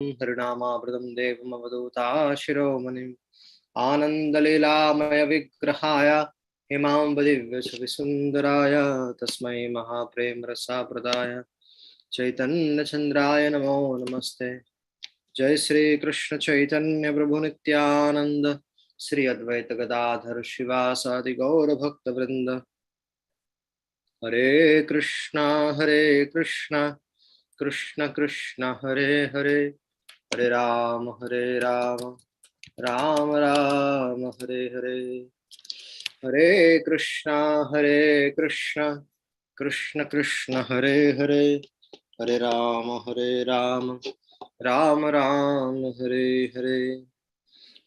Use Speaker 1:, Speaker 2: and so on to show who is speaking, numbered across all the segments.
Speaker 1: हरिनामामृतं देवम् अवधूताशिरोमणिम् आनन्दलीलामय विग्रहाय हिमाम्बदिव्यसुविसुन्दराय तस्मै महाप्रेम रसाप्रदाय चैतन्यचन्द्राय नमो नमस्ते। जय श्री कृष्ण चैतन्य प्रभु नित्यानंद श्री अद्वैत गदाधर शिवासादि गौर भक्त वृंद। हरे कृष्णा कृष्ण कृष्ण हरे हरे, हरे राम राम राम हरे हरे। हरे कृष्णा कृष्ण कृष्ण कृष्ण हरे हरे, हरे राम राम राम हरे हरे।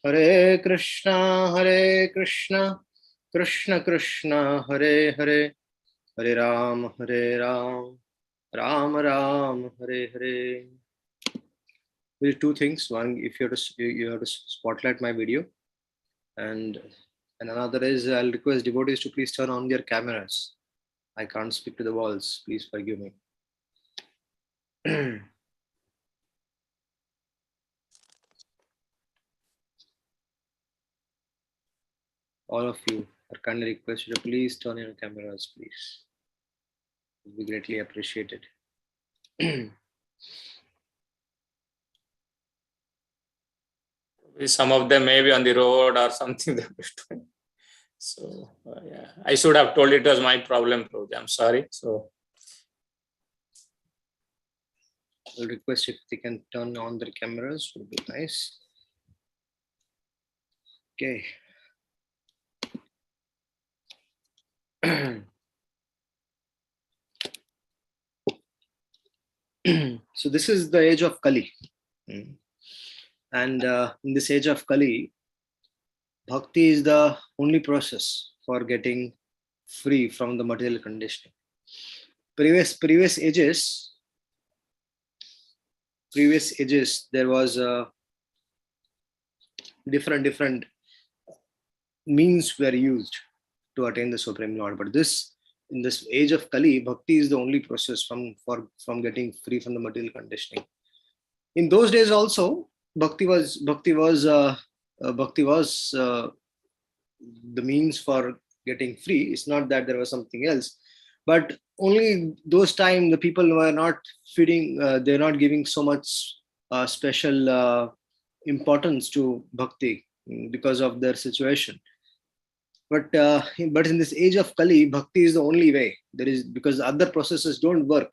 Speaker 1: हरे कृष्णा कृष्ण कृष्ण हरे हरे, हरे Ram Ram Ram Hare Hare. We'll do two things. One, if you have to spotlight my video, and another is I'll request devotees to please turn on their cameras. I can't speak to the walls. Please forgive me. All of you are kindly requested to please turn on your cameras, please. It will be greatly appreciated.
Speaker 2: Some of them may be on the road or something. So yeah, I should have told it was my problem, Prabhuji. I'm sorry. So
Speaker 1: I'll request if they can turn on their cameras, would be nice. Okay. So this is the age of Kali. And in this age of Kali, bhakti is the only process for getting free from the material conditioning. Previous ages, there was different means were used to attain the Supreme Lord. But in this age of Kali, bhakti is the only process from getting free from the material conditioning. In those days also, bhakti was the means for getting free. It's not that there was something else, but only those time the people were not feeding. They're not giving so much special importance to bhakti because of their situation. But in this age of Kali, bhakti is the only way. There is, because other processes don't work.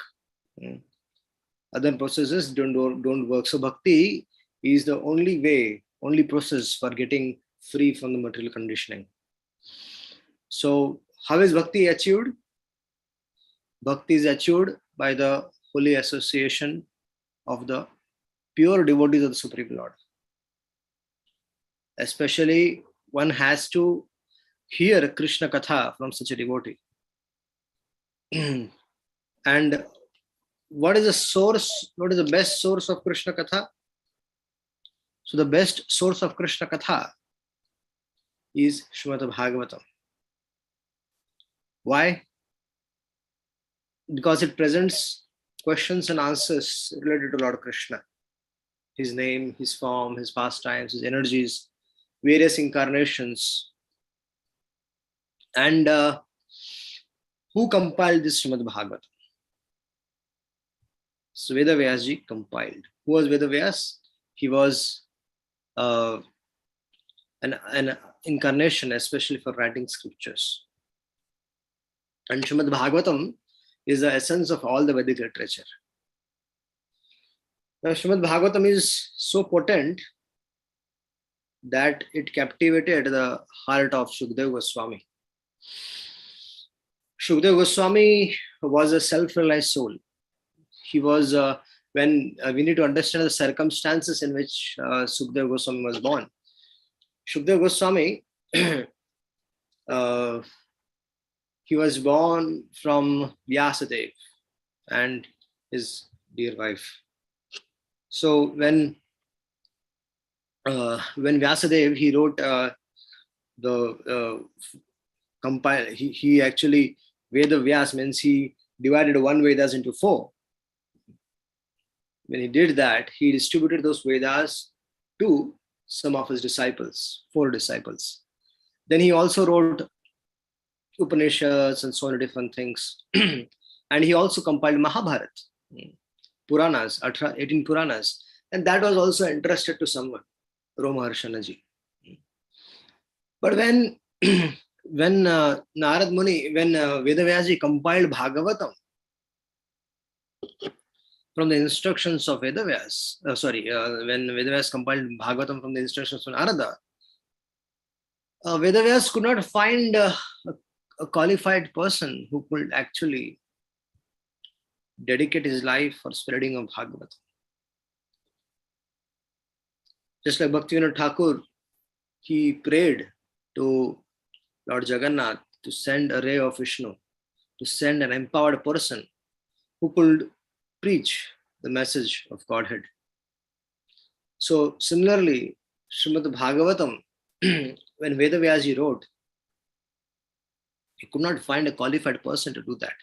Speaker 1: Other processes don't work. So bhakti is the only way, only process for getting free from the material conditioning. So how is bhakti achieved? Bhakti is achieved by the holy association of the pure devotees of the Supreme Lord. Especially one has to hear Krishna Katha from such a devotee. And what is the source? What is the best source of Krishna Katha? So the best source of Krishna Katha is SRIMAD Bhagavatam. Why? Because it presents questions and answers related to Lord Krishna. His name, his form, his pastimes, his energies, various incarnations. And who compiled this SRIMAD Bhagavatam? So Veda Vyasji compiled. Who was Veda Vyas? He was an incarnation, especially for writing scriptures. And SRIMAD Bhagavatam is the essence of all the Vedic literature. Now, SRIMAD Bhagavatam is so potent that it captivated the heart of Shukadeva Goswami. Shukadeva Goswami was a self-realized soul. He was, we need to understand the circumstances in which Shukadeva Goswami was born. Shukadeva Goswami, he was born from Vyasadeva and his dear wife. So when Vyasadeva, he wrote he actually, Veda Vyas means he divided one Vedas into 4. when he did that, he distributed those Vedas to some of his disciples, 4 disciples. Then he also wrote Upanishads and so many different things. And he also compiled Mahabharata, Puranas, 18 Puranas. And that was also interested to someone, Romaharshanaji. But when Narad Muni, when Vedavyasji compiled Bhagavatam from the instructions of Vedavyas, when Vedavyas compiled Bhagavatam from the instructions of Narada, Vedavyas could not find a qualified person who could actually dedicate his life for spreading of Bhagavatam. Just like Bhaktivinoda Thakur, he prayed to Lord Jagannath to send a ray of Vishnu, to send an empowered person who could preach the message of Godhead. So similarly, Srimad Bhagavatam, when Vedavyasji wrote, he could not find a qualified person to do that.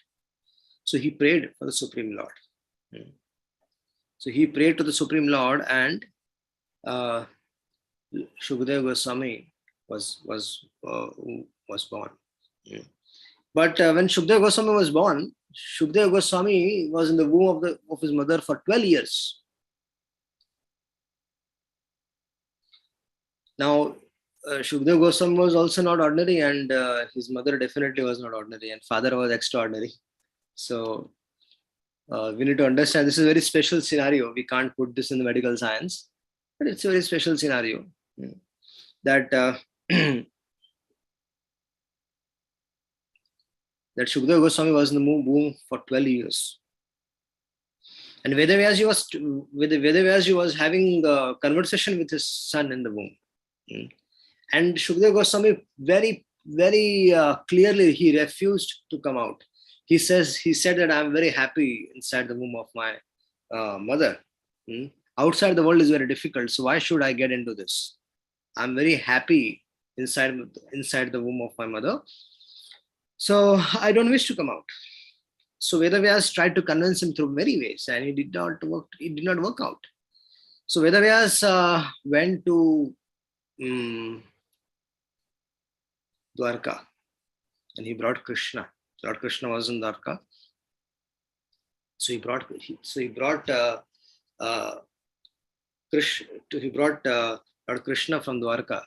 Speaker 1: So he prayed for the Supreme Lord. So he prayed to the Supreme Lord, and Shukadeva Goswami was born. But when Shukadeva Goswami was born, Shukadeva Goswami was in the womb of his mother for 12 years. Now, Shukadeva Goswami was also not ordinary, and his mother definitely was not ordinary, and father was extraordinary. So we need to understand this is a very special scenario. We can't put this in the medical science, but it's a very special scenario that that Shukadeva Goswami was in the womb for 12 years. And Vedavyasji was having a conversation with his son in the womb. And Shukadeva Goswami very, very clearly, he refused to come out. He said that I'm very happy inside the womb of my mother. Outside the world is very difficult, so why should I get into this? I'm very happy inside the womb of my mother, so I don't wish to come out. So Vedavyas tried to convince him through many ways, and it did not work out. So Vedavyas went to Dwarka, and he brought Krishna. Lord Krishna was in Dwarka, so he brought Lord Krishna from Dwarka.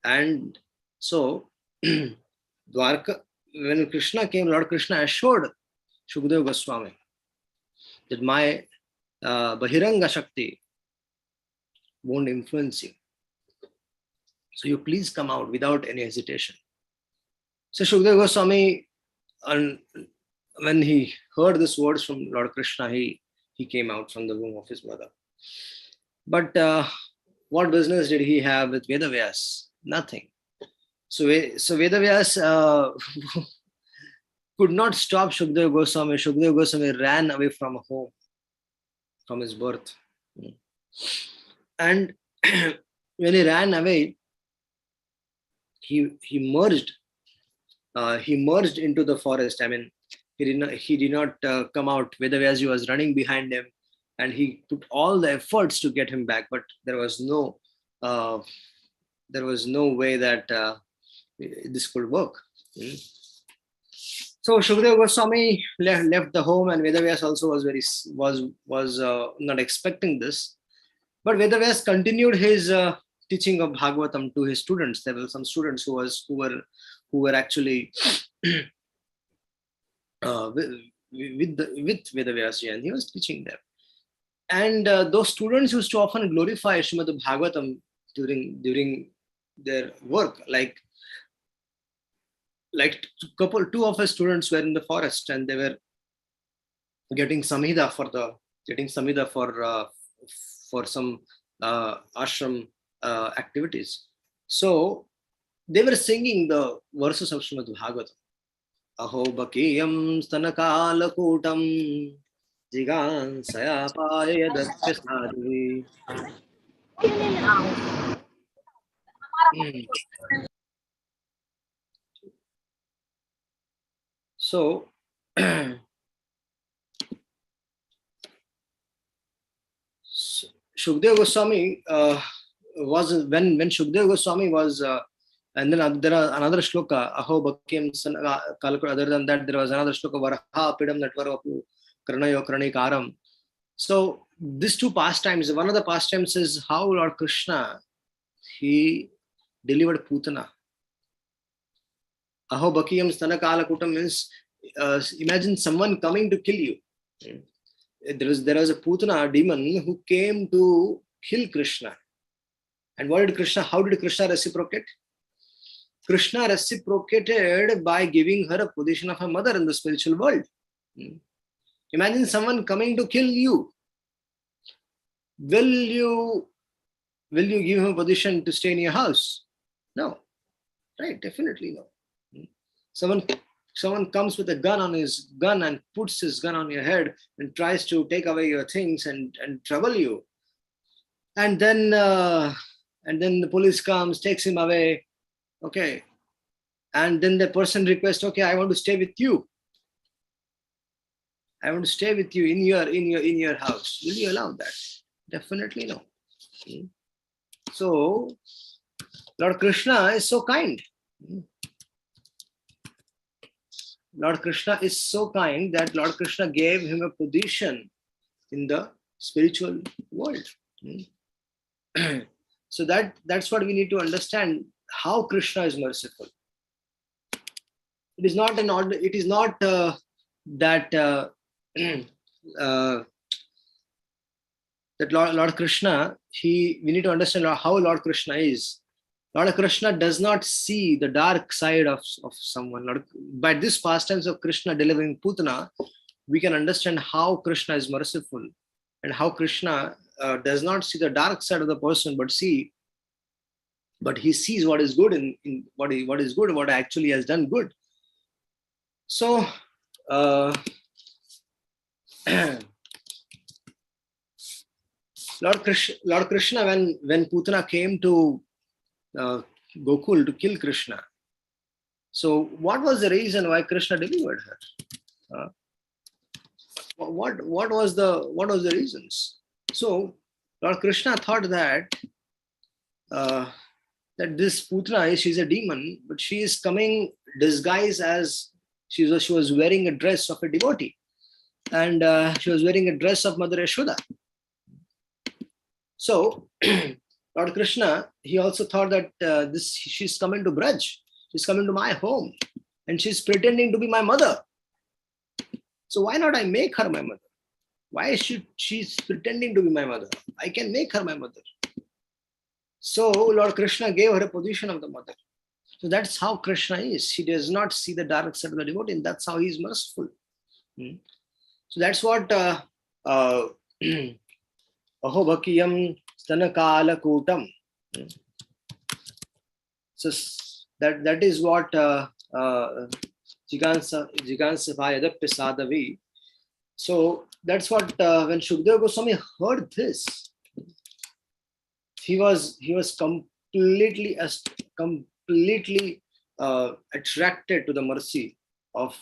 Speaker 1: And so Dwarka, when Krishna came, Lord Krishna assured Shukadeva Goswami that my Bahiranga Shakti won't influence you. So you please come out without any hesitation. So Shukadeva Goswami, when he heard these words from Lord Krishna, he came out from the womb of his mother. But what business did he have with Vedavyas? Nothing. So Vedavyas could not stop Shukadeva Goswami. Shukadeva Goswami ran away from home, from his birth. And when he ran away, he merged into the forest. I mean, he did not come out. Vedavyasji was running behind him, and he put all the efforts to get him back, but there was no way that this could work. So Shukadeva Goswami left the home, and Vedavyas also was not expecting this. But Vedavyas continued his teaching of Bhagavatam to his students. There were some students who were actually with Vedavyasji, and he was teaching them. And those students used to often glorify Srimad Bhagavatam during their work. Like two of his students were in the forest, and they were getting samhita for some ashram activities. So they were singing the verses of Srimad Bhagavatam. Aho bakiyam stanakalakutam jigan sayapaya datyasari. So Shukdev Goswami was when Shukdev Goswami was, and then there are another shloka, Aho Bhakyam Kalakura. Other than that, there was another shloka, Varaha Pidam Natvaru Karanayo Karanikaram. So these two pastimes, one of the pastimes is how Lord Krishna, he delivered Putana. Aho Bhakyam Stanakalakutam means, imagine someone coming to kill you. There was a Putana, a demon, who came to kill Krishna. And what did Krishna, how did Krishna reciprocate? Krishna reciprocated by giving her a position of a mother in the spiritual world. Imagine someone coming to kill you. Will you give him a position to stay in your house? No. Right, definitely no. Someone comes with a gun and puts his gun on your head and tries to take away your things and trouble you. And then the police comes, takes him away. Okay. And then the person requests, okay, I want to stay with you. I want to stay with you in your house. Will you allow that? Definitely no. So Lord Krishna is so kind. Lord Krishna is so kind that Lord Krishna gave him a position in the spiritual world. So that's what we need to understand, how Krishna is merciful. It is not an order. It is not that Lord Krishna. We need to understand how Lord Krishna is. Lord Krishna does not see the dark side of someone. By this pastimes of Krishna delivering Putana, we can understand how Krishna is merciful and how Krishna does not see the dark side of the person, but he sees what is good in what is good, what actually has done good. So Lord Krishna, when Putana came to Gokul to kill Krishna, so what was the reason why Krishna delivered her? What was the reasons? So Lord Krishna thought that this Putana, she's a demon, but she is coming disguised as she was wearing a dress of a devotee, and she was wearing a dress of Mother Yashoda. So Lord Krishna, he also thought that she's coming to Braj, she's coming to my home, and she's pretending to be my mother. So why not I make her my mother? Why should she's pretending to be my mother? I can make her my mother. So Lord Krishna gave her a position of the mother. So that's how Krishna is. He does not see the dark side of the devotee, and that's how he is merciful. So that's what Aho Bhakyam Stanakala Kutam. So that is what Jigansa Yadapya Sadavi. So that's what when Shukdev Goswami heard this, he was completely attracted to the mercy of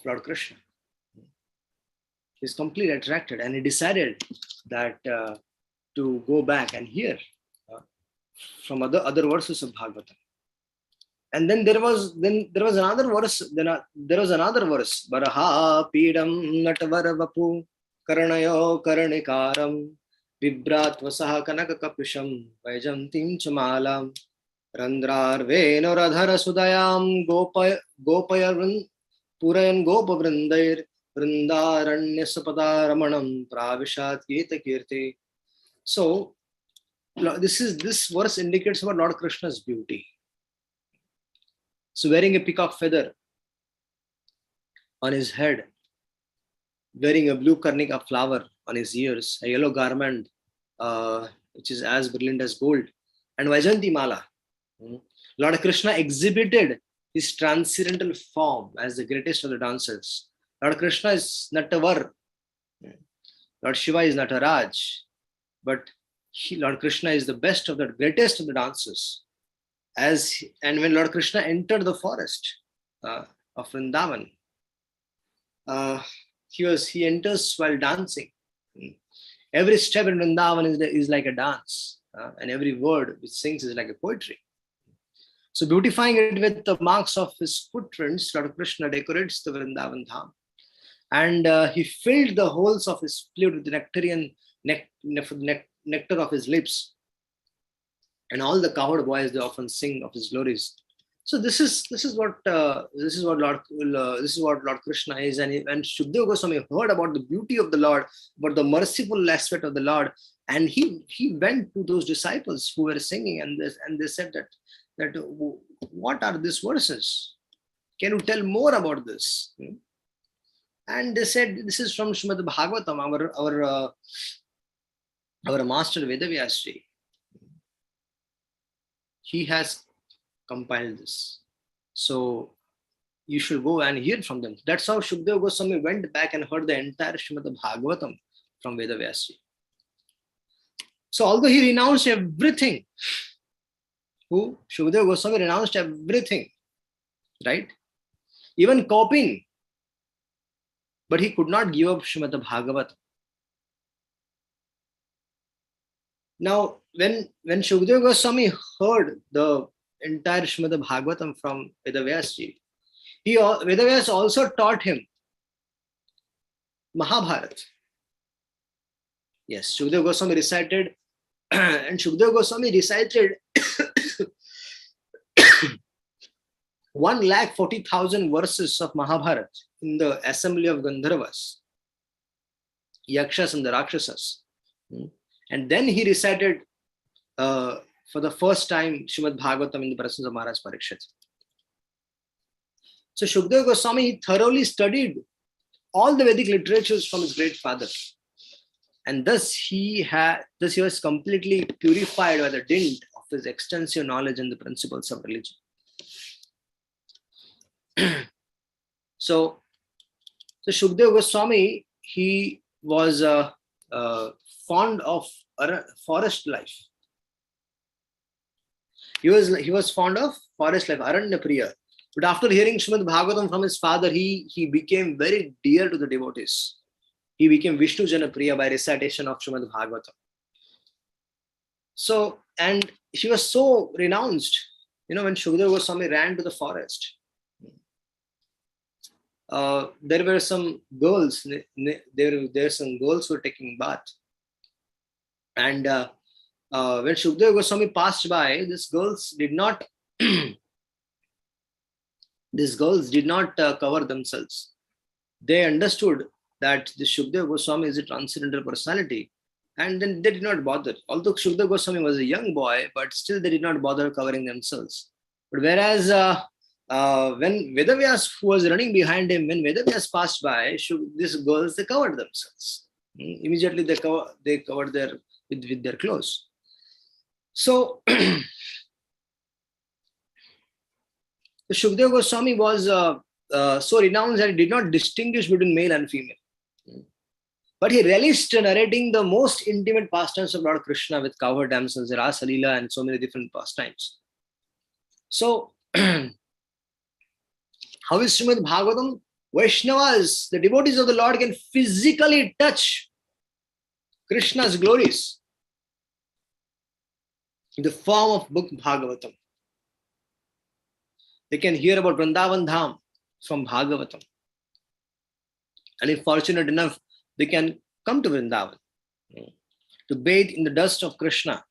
Speaker 1: Lord Krishna. He's completely attracted, and he decided that to go back and hear from other verses of Bhagavatam. And then there was another verse. There was another verse. Baraha pidam natavara vapu karanayo karanikaram vibratvasaha kanaka kapisham vaijantim chamalam randrar venoradhara sudayam gopayarun purayan gopavrindair vrindaranya sapada ramanam pravishat gita kirti. So this verse indicates about Lord Krishna's beauty. So wearing a peacock feather on his head, wearing a blue karnika flower on his ears, a yellow garment which is as brilliant as gold, and Vaijanti Mala. Lord Krishna exhibited his transcendental form as the greatest of the dancers. Lord Krishna is Natavar. Lord Shiva is Nataraj. But Lord Krishna is the best of the greatest of the dancers. And when Lord Krishna entered the forest of Vrindavan, he enters while dancing. Every step in Vrindavan is like a dance, and every word which sings is like a poetry. So beautifying it with the marks of his footprints, Lord Krishna decorates the Vrindavan Dham. And he filled the holes of his flute with the nectar of his lips. And all the cowherd boys, they often sing of his glories. So this is what Lord Krishna is. And Shukadeva Goswami heard about the beauty of the Lord, about the merciful aspect of the Lord, and he went to those disciples who were singing, and they said that what are these verses? Can you tell more about this? And they said, this is from Srimad Bhagavatam, our master Vedavyasji. He has compiled this. So you should go and hear from them. That's how Shukadeva Goswami went back and heard the entire Srimad Bhagavatam from Vedavyasji. So although he renounced everything, Shukadeva Goswami renounced everything, right? Even copying. But he could not give up Srimad Bhagavatam. Now, when Shukadeva Goswami heard the entire Srimad Bhagavatam from Vedavyasji, Vedavyas also taught him Mahabharata. Yes, Shukadeva Goswami recited, and Shukadeva Goswami recited 140,000 verses of Mahabharata in the assembly of Gandharvas, Yakshas and the Rakshasas. And then he recited for the first time Srimad Bhagavatam in the presence of Maharaj Parikshit. So Shukadeva Goswami thoroughly studied all the Vedic literatures from his great father. And thus he was completely purified by the dint of his extensive knowledge in the principles of religion. So Shukadeva Goswami, he was fond of forest life. He was fond of forest life, Aranya Priya. But after hearing Srimad Bhagavatam from his father, he became very dear to the devotees. He became Vishnu Jana Priya by recitation of Srimad Bhagavatam. So, and he was so renounced, when Shukadeva Goswami ran to the forest, there were some girls, there were some girls who were taking bath. And when Shukadeva Goswami passed by, these girls did not cover themselves. They understood that the Shukadeva Goswami is a transcendental personality, and then they did not bother. Although Shukadeva Goswami was a young boy, but still they did not bother covering themselves. But whereas when Vedavyas, who was running behind him, when Vedavyas passed by, these girls, they covered themselves. Immediately they covered with their clothes. So Shukadeva Goswami was so renounced that he did not distinguish between male and female. But he relished narrating the most intimate pastimes of Lord Krishna with cowherd damsels, Rasa Leela, and so many different pastimes. So, how is Srimad Bhagavatam? Vaishnavas, the devotees of the Lord, can physically touch Krishna's glories in the form of book Bhagavatam. They can hear about Vrindavan Dham from Bhagavatam. And if fortunate enough, they can come to Vrindavan to bathe in the dust of Krishna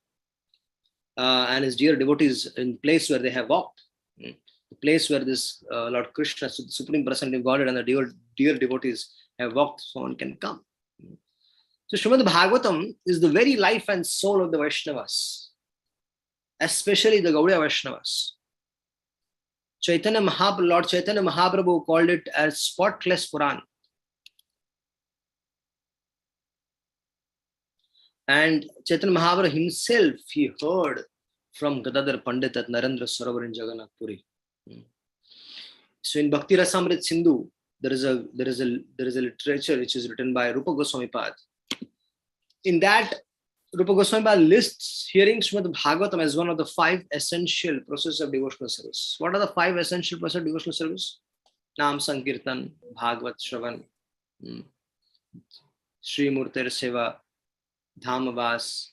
Speaker 1: and his dear devotees in the place where they have walked. The place where this Lord Krishna, the Supreme Personality of Godhead, and the dear devotees have walked, so one can come. So Srimad Bhagavatam is the very life and soul of the Vaishnavas, especially the Gaudiya Vaishnavas. Lord Chaitanya Mahaprabhu called it as spotless Puran. And Chaitanya Mahaprabhu himself, he heard from Gadadhar Pandit at Narendra Sarovar in Jagannath Puri. So in Bhakti Rasamrit Sindhu, there is a literature which is written by Rupa Goswami Pad. In that, Rupa Goswami Pad lists hearing Srimad Bhagavatam as one of the 5 essential processes of devotional service. What are the 5 essential processes of devotional service? Nam Sankirtan, Bhagavat Shravan, Sri Murtir Seva, Dhamavas,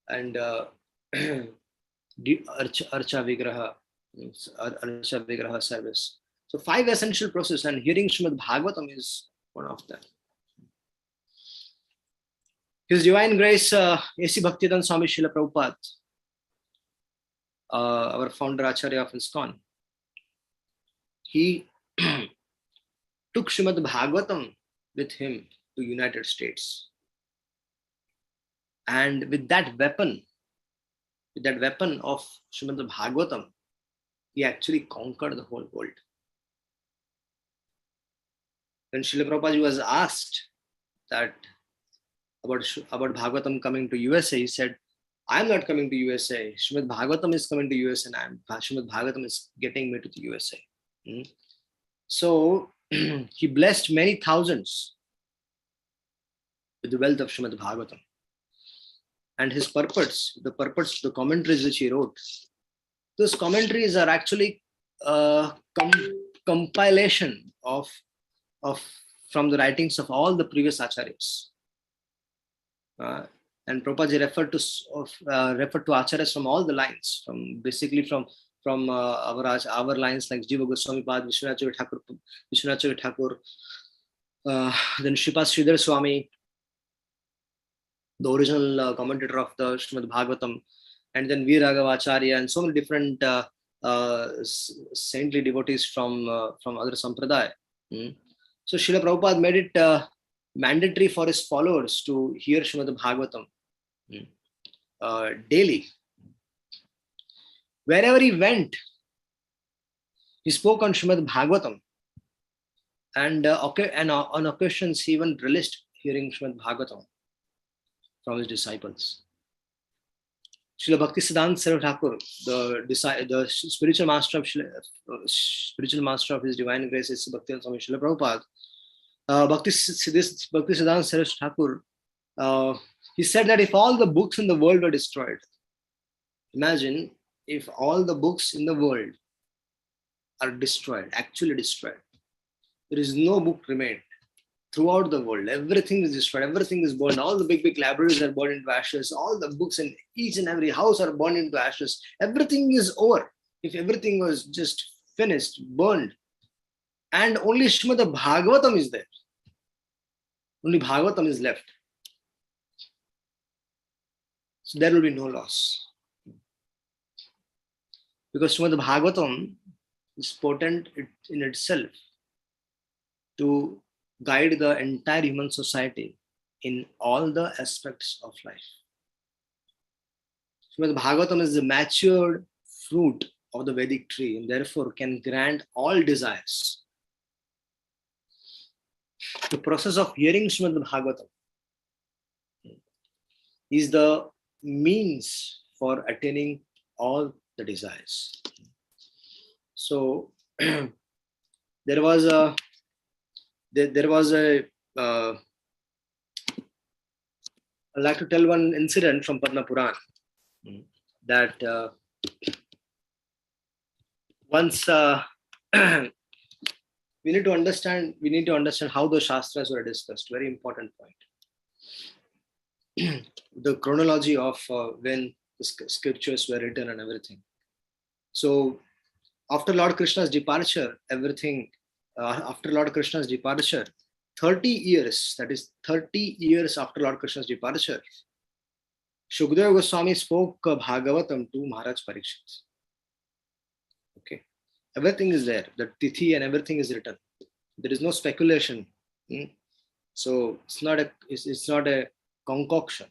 Speaker 1: and Archa Vigraha, Archa Vigraha service. So 5 essential processes, and hearing Srimad Bhagavatam is one of them. His Divine Grace, A.C. Bhaktivedanta Swami Srila Prabhupada, our founder Acharya of ISKCON, he took Srimad Bhagavatam with him to United States. And with that weapon of Srimad Bhagavatam, he actually conquered the whole world. When Srila Prabhupada was asked that about Bhagavatam coming to USA, he said, I'm not coming to USA. Srimad Bhagavatam is coming to USA, and Srimad Bhagavatam is getting me to the USA. So he blessed many thousands with the wealth of Srimad Bhagavatam. And his purports, the commentaries which he wrote, those commentaries are actually compilation of from the writings of all the previous acharyas. And Prabhupada referred to acharyas from all the lines, from our lines like Jiva Goswami Pad, Vishwanath Thakur, then Shripad Sridhar Swami, the original commentator of the Srimad Bhagavatam, and then V. Raghavacharya, and so many different saintly devotees from other sampradaya. So Srila Prabhupada made it mandatory for his followers to hear Srimad Bhagavatam daily. Wherever he went, he spoke on Srimad Bhagavatam, and on occasions he even relished hearing Srimad Bhagavatam from his disciples. Srila Bhaktisiddhanta Sarva Thakur, the spiritual master of His Divine Grace, is Bhaktivedanta Swami Srila Prabhupada. Bhaktisiddhanta Sarva Thakur, he said that if all the books in the world were destroyed, imagine if all the books in the world are destroyed, actually destroyed, there is no book remained. Throughout the world, everything is destroyed, everything is burned, all the big libraries are burned into ashes, all the books in each and every house are burned into ashes, everything is over. If everything was just finished, burned, and only Srimad Bhagavatam is there, only Bhagavatam is left, so there will be no loss. Because Srimad Bhagavatam is potent in itself to guide the entire human society in all the aspects of life. Srimad Bhagavatam is the matured fruit of the Vedic tree, and therefore can grant all desires. The process of hearing Srimad Bhagavatam is the means for attaining all the desires. So there was a I'd like to tell one incident from Padma Puran that once we need to understand how the Shastras were discussed. Very important point. The chronology of when the scriptures were written and everything. So after Lord Krishna's departure, after Lord Krishna's departure, 30 years, that is 30 years after Lord Krishna's departure, Shukadeva Goswami spoke Bhagavatam to Maharaj Parikshit. Okay, everything is there. The tithi and everything is written. There is no speculation. So it's not a concoction.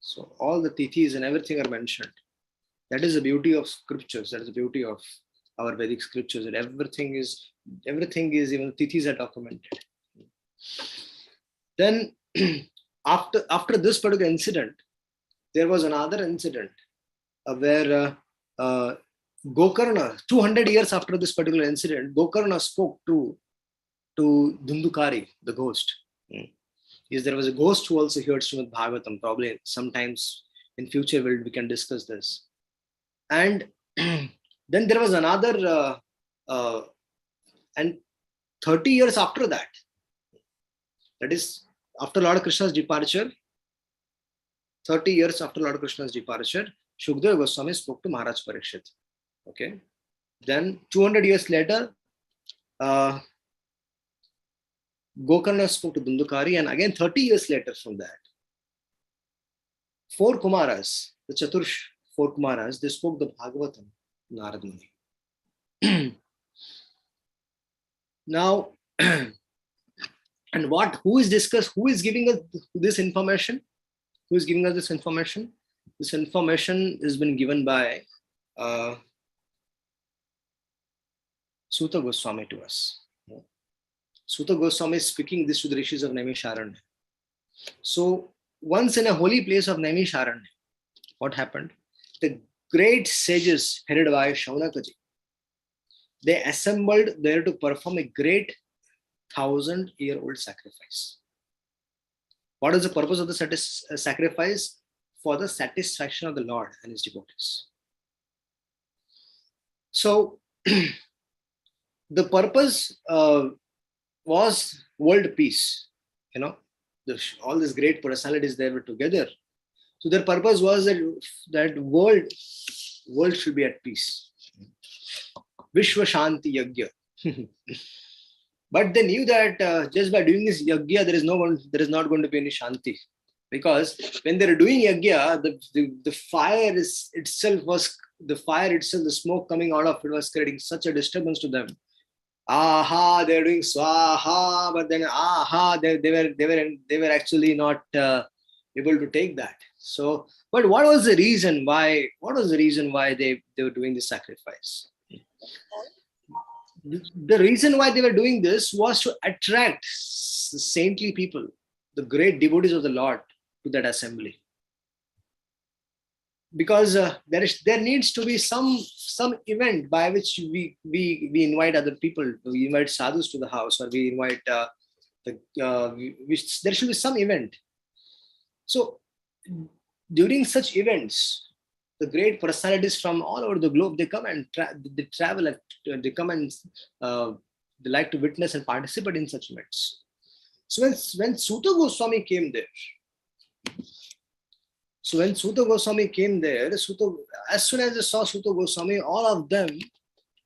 Speaker 1: So all the tithis and everything are mentioned. That is the beauty of scriptures. That is the beauty of our Vedic scriptures. That everything is, even tithis are documented. Then after this particular incident, there was another incident where Gokarna, 200 years after this particular incident, Gokarna spoke to Dhundukari, the ghost. Yes, there was a ghost who also heard Srimad Bhagavatam. Probably sometimes in future we can discuss this. And then there was another, and 30 years after that, that is after Lord Krishna's departure, 30 years after Lord Krishna's departure, Shukadeva Goswami spoke to Maharaj Parikshit. Okay. Then 200 years later, Gokarna spoke to Dundukari, and again 30 years later from that, four Kumaras, the Chatursh four Kumaras, they spoke the Bhagavatam, Narad Muni. Now, and who is giving us this information? Who is giving us this information? This information has been given by Suta Goswami to us. Suta Goswami is speaking this to the rishis of Naimisharanya. So, once in a holy place of Naimisharanya, what happened? The great sages headed by Shaunakaji, they assembled there to perform a great 1,000-year-old sacrifice. What is the purpose of the sacrifice? For the satisfaction of the Lord and his devotees. So, the purpose was world peace. All these great personalities they were together. So their purpose was that world should be at peace. Vishwa Shanti Yagya. But they knew that just by doing this Yagya, there is not going to be any Shanti. Because when they were doing Yagya, the fire itself, the smoke coming out of it was creating such a disturbance to them. Aha, they're doing swaha, but then aha, they were actually not able to take that. So, but what was the reason why? What was the reason why they were doing this sacrifice? The reason why they were doing this was to attract saintly people, the great devotees of the Lord, to that assembly. Because there needs to be some event by which we invite other people. We invite sadhus to the house, or we invite there should be some event. So during such events, the great personalities from all over the globe, they come and they travel, they come and they like to witness and participate in such events. So when Suta Goswami came there, as soon as they saw Suta Goswami, all of them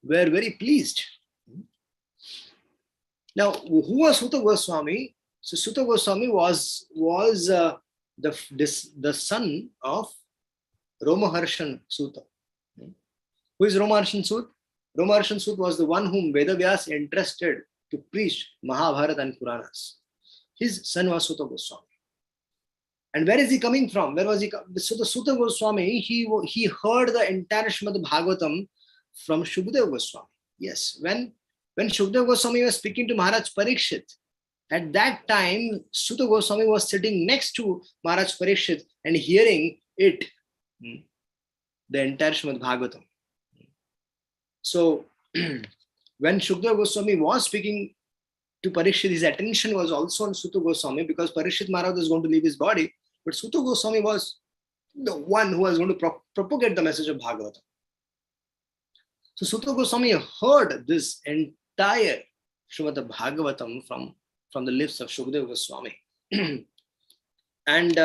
Speaker 1: were very pleased. Now, who was Suta Goswami? So Suta Goswami was the son of Romaharshan Suta. Who is Romaharshan Suta? Romaharshan Suta was the one whom Vedavyas entrusted to preach Mahabharata and Puranas. His son was Suta Goswami. And where is he coming from? Where was he? So the Suta Goswami, he heard the entire Srimad Bhagavatam from Shukadeva Goswami. Yes, when Shukadeva Goswami was speaking to Maharaj Parikshit, at that time, Suta Goswami was sitting next to Maharaj Parikshit and hearing it, the entire Srimad Bhagavatam. So, when Shukadeva Goswami was speaking to Parikshit, his attention was also on Suta Goswami, because Parikshit Maharaj was going to leave his body, but Suta Goswami was the one who was going to propagate the message of Bhagavatam. So Suta Goswami heard this entire Srimad Bhagavatam from the lips of Shukadeva Goswami. And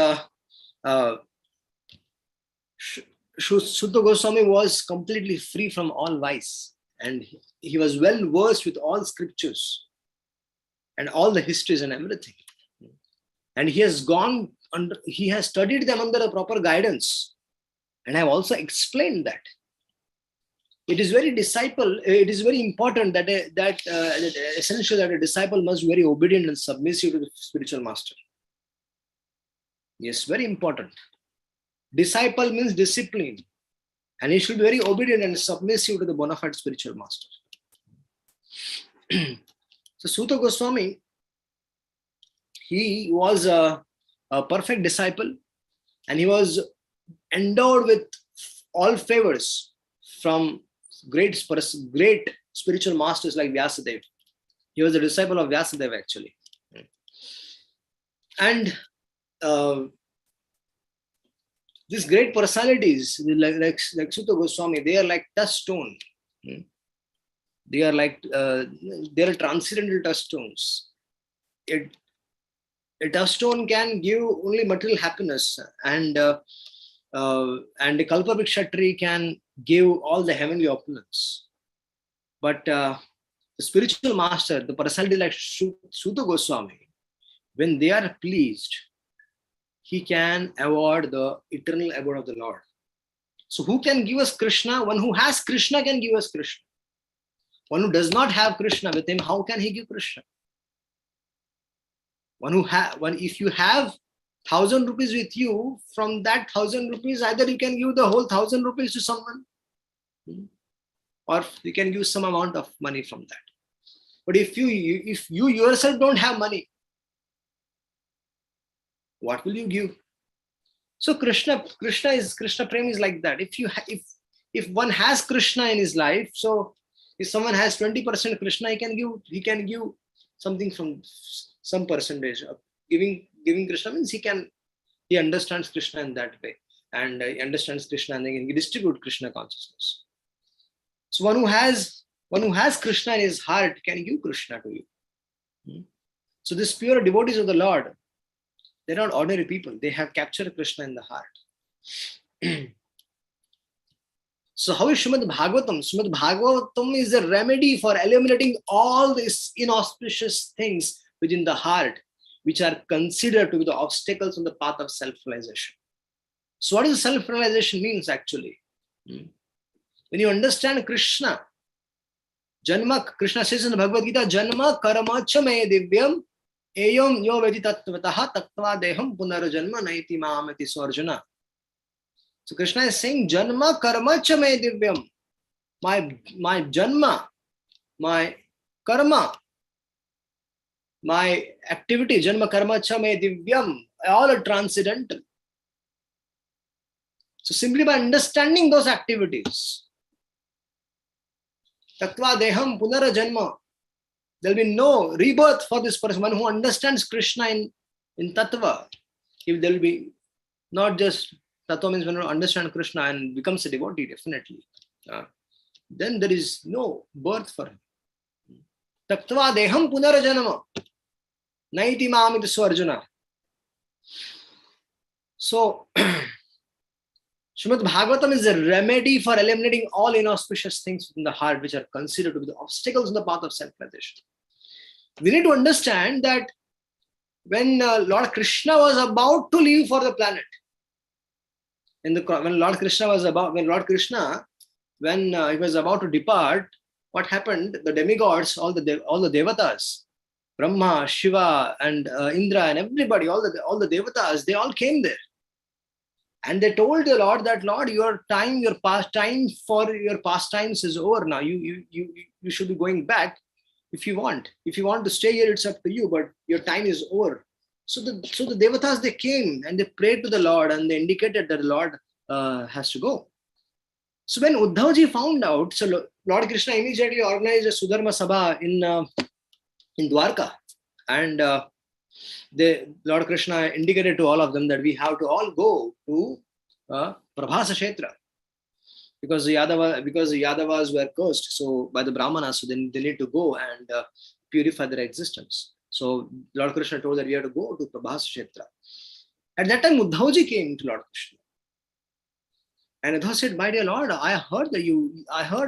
Speaker 1: Suta Goswami was completely free from all vice, and he was well versed with all scriptures and all the histories and everything. And he has studied them under a proper guidance. And I have also explained that it is very important that essential that a disciple must be very obedient and submissive to the spiritual master. Yes, very important. Disciple means discipline, and he should be very obedient and submissive to the bona fide spiritual master. So Suta Goswami, he was a perfect disciple, and he was endowed with all favors from great spiritual masters like Vyasadeva. He was a disciple of Vyasadeva actually. And these great personalities like Suta Goswami, they are like touchstone. They are like they are transcendental touchstones. a touchstone can give only material happiness, and a Kalpavriksha tree can give all the heavenly opulence. But the spiritual master, the personality like Suta Goswami, when they are pleased, he can award the eternal abode of the Lord. So who can give us Krishna? One who has Krishna can give us Krishna. One who does not have Krishna with him, how can he give Krishna? If you have 1,000 rupees with you, from that 1,000 rupees, either you can give the whole 1,000 rupees to someone, or you can give some amount of money from that. But if you yourself don't have money, what will you give? So Krishna Prem is like that. If one has Krishna in his life, so if someone has 20% Krishna, he can give something from some percentage of giving Krishna means he understands Krishna in that way, and he understands Krishna and then he distribute Krishna consciousness. So one who has Krishna in his heart can give Krishna to you. So these pure devotees of the Lord, they're not ordinary people. They have captured Krishna in the heart. So how is Srimad Bhagavatam? Srimad Bhagavatam is a remedy for eliminating all these inauspicious things within the heart, which are considered to be the obstacles on the path of self-realization. So what does self-realization means actually? When you understand Krishna, Krishna says in the Bhagavad Gita, Janma karma cha me divyam eyam yo vedi tattvataha tattva deham punarjanma naiti maamati swarjana. So Krishna is saying, Janma karma cha me divyam. My janma, my karma, my activity, janma karma cha me divyam, all are transcendental. So simply by understanding those activities, tattva deham punara janma, there will be no rebirth for this person. One who understands Krishna in tattva, if there will be not just tattva means when you understand Krishna and becomes a devotee, definitely, then there is no birth for him. Tattva deham punara janma, naiti maamiti swarjana. So Srimad Bhagavatam is a remedy for eliminating all inauspicious things in the heart, which are considered to be the obstacles in the path of self-realization. We need to understand that when Lord Krishna was about to leave for the planet, when he was about to depart, what happened? The demigods, all the devatas, Brahma, Shiva, and Indra, and everybody, all the devatas, they all came there. And they told the Lord that, Lord, your time for your pastimes is over now. You should be going back if you want. If you want to stay here, it's up to you, but your time is over. So the devatas, they came and they prayed to the Lord and they indicated that the Lord has to go. So when Uddhavji found out, so Lord Krishna immediately organized a Sudharma Sabha in Dwarka, and Lord Krishna indicated to all of them that we have to all go to Prabhasa Kshetra, because the Yadavas were cursed by the Brahmanas, so then they need to go and purify their existence. So Lord Krishna told that we have to go to Prabhasa Kshetra. At that time, Uddhavji came to Lord Krishna. And Uddhav said, my dear Lord, I heard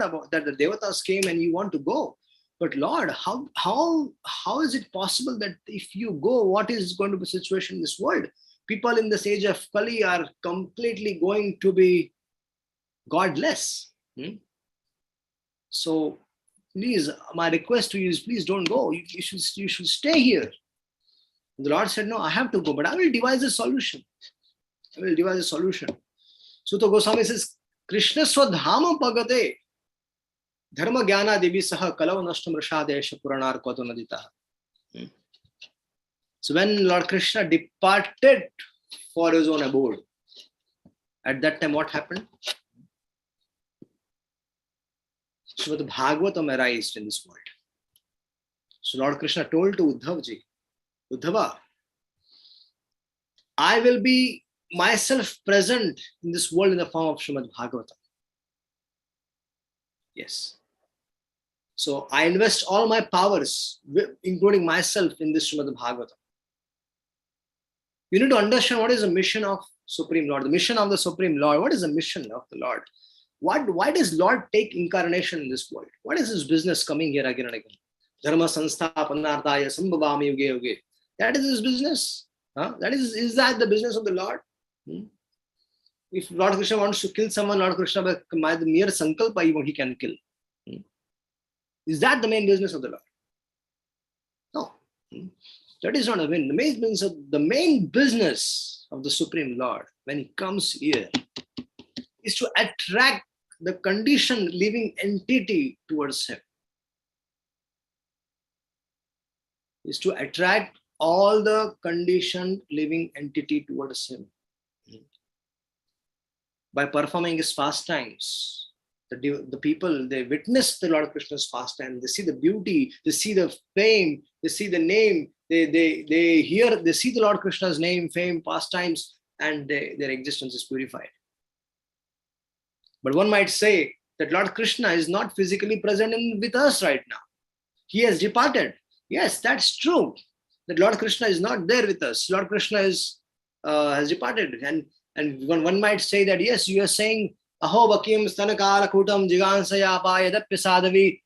Speaker 1: about that the Devatas came and you want to go. But Lord, how is it possible that if you go, what is going to be the situation in this world? People in this age of Kali are completely going to be godless. So please, my request to you is please don't go. You should stay here. And the Lord said, no, I have to go, but I will devise a solution. Suta Goswami says, Krishna swadhama pagate dharma jnana devi saha kalav nashtam rashadesha puranar kvato nadita. So when Lord Krishna departed for his own abode, at that time what happened? Srimad Bhagavatam arised in this world. So Lord Krishna told to Uddhavji, Uddhava, I will be myself present in this world in the form of Srimad Bhagavatam. Yes. So I invest all my powers, including myself, in this Srimad Bhagavatam. You need to understand what is the mission of Supreme Lord. The mission of the Supreme Lord. What is the mission of the Lord? Why does Lord take incarnation in this world? What is his business coming here again and again? Dharma sansthapanarthaya sambhavami yuge yuge. That is his business. Is that the business of the Lord? If Lord Krishna wants to kill someone, Lord Krishna by the mere sankalpa he can kill. Is that the main business of the Lord? No. That is not the main. The main business of the Supreme Lord when he comes here is to attract the conditioned living entity towards him. Is to attract all the conditioned living entity towards him. By performing his pastimes, the people, they witness the Lord Krishna's pastime. They see the beauty, they see the fame, they see the name, they see the Lord Krishna's name, fame, pastimes, and their existence is purified. But one might say that Lord Krishna is not physically present with us right now. He has departed. Yes, that's true. That Lord Krishna is not there with us. Lord Krishna has departed. And one might say that, yes, you are saying, Aho Bakim Stanakala Kutam Jigansaya Apayadapya Sadavi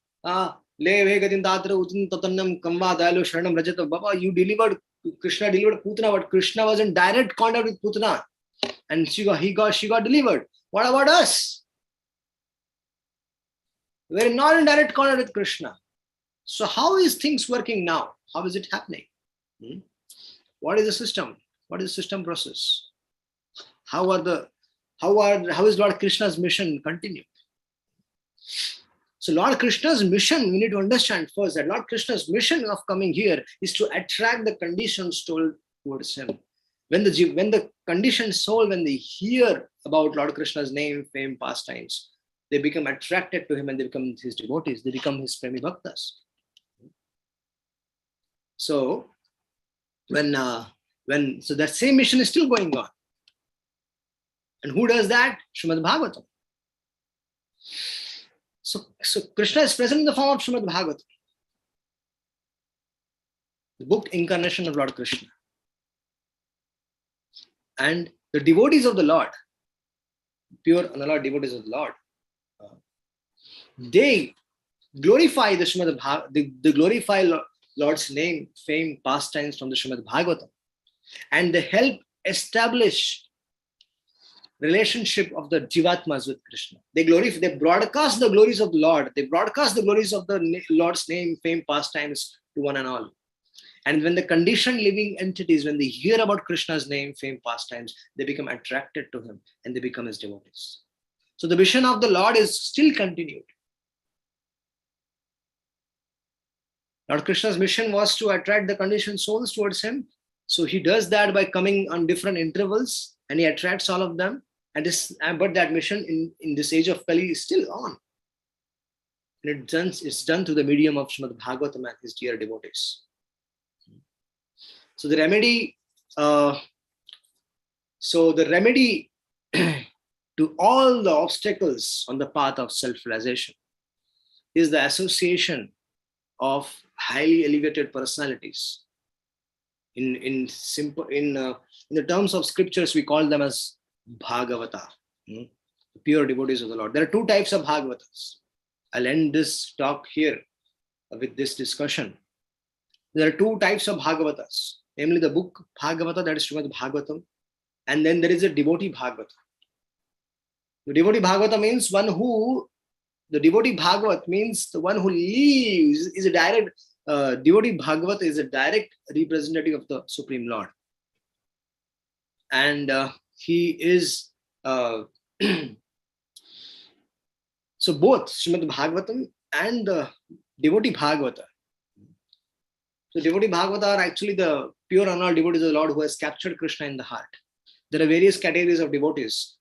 Speaker 1: Levegatin Tatra Utin Tatanam Kamba Dalu Sharanam Rajata Baba, Krishna delivered Putana, but Krishna was in direct contact with Putana. And she got delivered. What about us? We're not in direct contact with Krishna. So how is things working now? How is it happening? What is the system? What is the system process? How is Lord Krishna's mission continued? So Lord Krishna's mission, we need to understand first that Lord Krishna's mission of coming here is to attract the conditioned soul towards him. When the conditioned soul, when they hear about Lord Krishna's name, fame, pastimes, they become attracted to him and they become his devotees. They become his premi bhaktas. So so that same mission is still going on. And who does that? SRIMAD Bhagavatam. So Krishna is present in the form of SRIMAD Bhagavatam, the book incarnation of Lord Krishna. And the devotees of the Lord, pure unalloyed devotees of the Lord, they glorify the SRIMAD Bhagavatam, they glorify Lord's name, fame, pastimes from the SRIMAD Bhagavatam. And they help establish relationship of the Jivatmas with Krishna. They broadcast the glories of the Lord. They broadcast the glories of the Lord's name, fame, pastimes to one and all. And when the conditioned living entities, when they hear about Krishna's name, fame, pastimes, they become attracted to him and they become his devotees. So the mission of the Lord is still continued. Lord Krishna's mission was to attract the conditioned souls towards him. So he does that by coming on different intervals and he attracts all of them. But that mission in this age of Kali is still on. And it's done through the medium of SRIMAD Bhagavatam and his dear devotees. So the remedy to all the obstacles on the path of self-realization is the association of highly elevated personalities. In the terms of scriptures, we call them as Bhagavata, pure devotees of the Lord. There are two types of Bhagavatas. I'll end this talk here with this discussion. There are two types of Bhagavatas, namely the book Bhagavata, that is SRIMAD Bhagavatam, and then there is a devotee Bhagavata. The devotee Bhagavata means the devotee Bhagavat means the one who lives is a direct, devotee Bhagavata is a direct representative of the Supreme Lord. And he is, so both SRIMAD Bhagavatam and the devotee Bhagavata. So devotee Bhagavata are actually the pure unalloyed devotees of the Lord who has captured Krishna in the heart. There are various categories of devotees.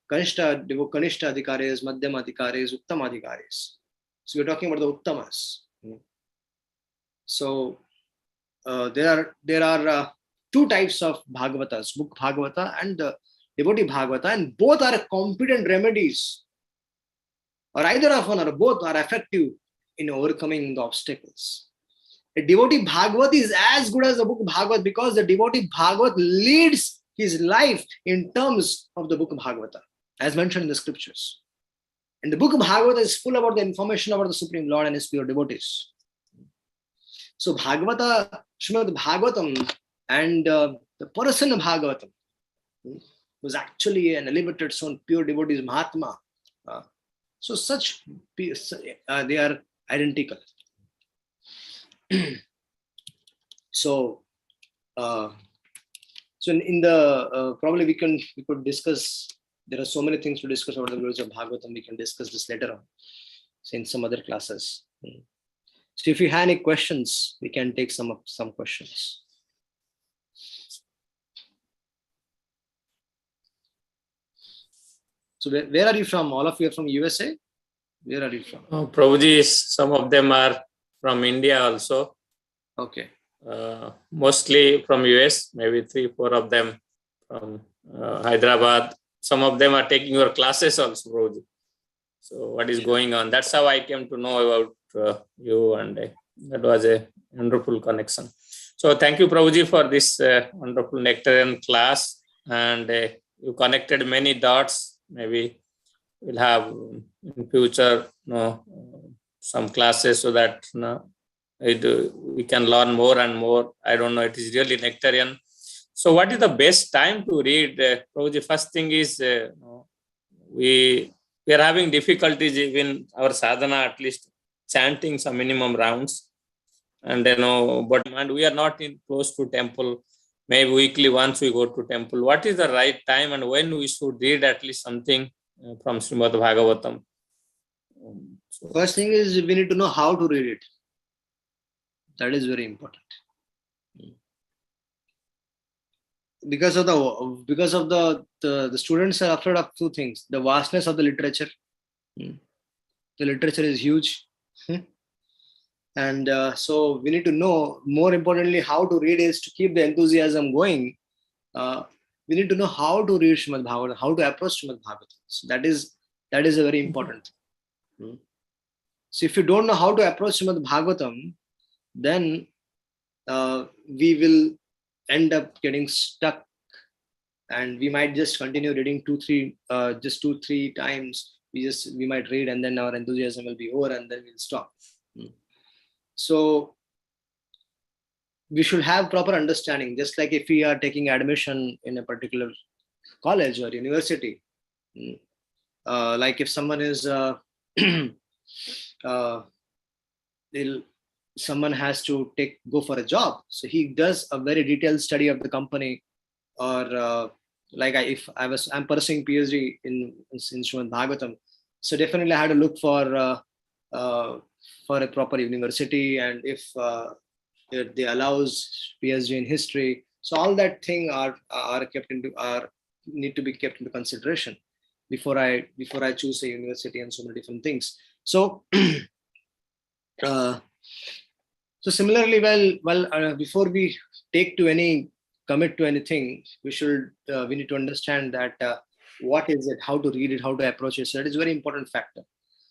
Speaker 1: Kanishta Adhikaris, Madhyama Adhikaris, Uttama Adhikaris. So we're talking about the Uttamas. So there are two types of Bhagavatas, book Bhagavata and the devotee Bhagavata, and both are competent remedies, or either of one or both are effective in overcoming the obstacles. A devotee Bhagavat is as good as the book Bhagavat, because the devotee Bhagavat leads his life in terms of the book Bhagavata, as mentioned in the scriptures. And the book of Bhagavata is full about the information about the Supreme Lord and his pure devotees. So Bhagavata, Srimad Bhagavatam and the person of Bhagavatam was actually an elevated son, pure devotees, Mahatma. So such, they are identical. So in the probably we could discuss. There are so many things to discuss about the glories of Bhagavatam. We can discuss this later on, in some other classes. So if you have any questions, we can take some questions. So where are you from? All of you are from USA? Where are you from?
Speaker 2: Prabhuji, some of them are from India also.
Speaker 1: Okay.
Speaker 2: Mostly from US, maybe 3-4 of them from Hyderabad. Some of them are taking your classes also, Prabhuji. So what is going on? That's how I came to know about you, and that was a wonderful connection. So thank you, Prabhuji, for this wonderful nectarian class, and you connected many dots. Maybe we'll have in future some classes so that we can learn more and more. I don't know, it is really nectarian. So what is the best time to read? Prabhuji, first thing is we are having difficulties even our sadhana, at least chanting some minimum rounds. And but we are not close to temple. Maybe weekly once we go to temple. What is the right time and when we should read at least something from Srimad Bhagavatam?
Speaker 1: First thing is we need to know how to read it. That is very important. Because of the students are afraid of two things: the vastness of the literature. The literature is huge, and so we need to know. More importantly, how to read is to keep the enthusiasm going. We need to know how to read Srimad Bhagavatam, how to approach Srimad Bhagavatam. So that is a very important thing. So if you don't know how to approach Srimad Bhagavatam, then we will end up getting stuck, and we might just continue reading 2-3 times. We might read, and then our enthusiasm will be over, and then we'll stop. So we should have proper understanding. Just like if we are taking admission in a particular college or university, like if someone is someone has to go for a job, so he does a very detailed study of the company, or I'm pursuing PhD in Srimad Bhagavatam, so definitely I had to look for a proper university, and if they allows PhD in history, so all that thing need to be kept into consideration before I choose a university, and so many different things. So so similarly, before we commit to anything, we need to understand that what is it, how to read it, how to approach it. So that is a very important factor.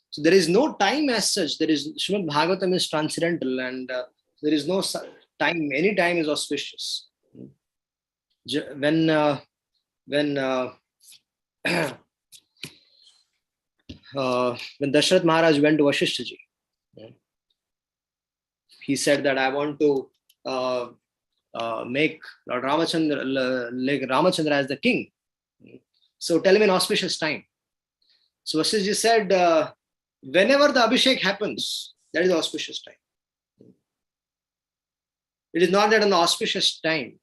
Speaker 1: So there is no time as such. Srimad Bhagavatam is transcendental, and there is no time. Any time is auspicious. When Dashrath Maharaj went to Vasishtha ji, he said that I want to make Lord Ramachandra as the king. So tell him an auspicious time. So Vasishtha ji said, whenever the Abhishek happens, that is the auspicious time. It is not that an auspicious time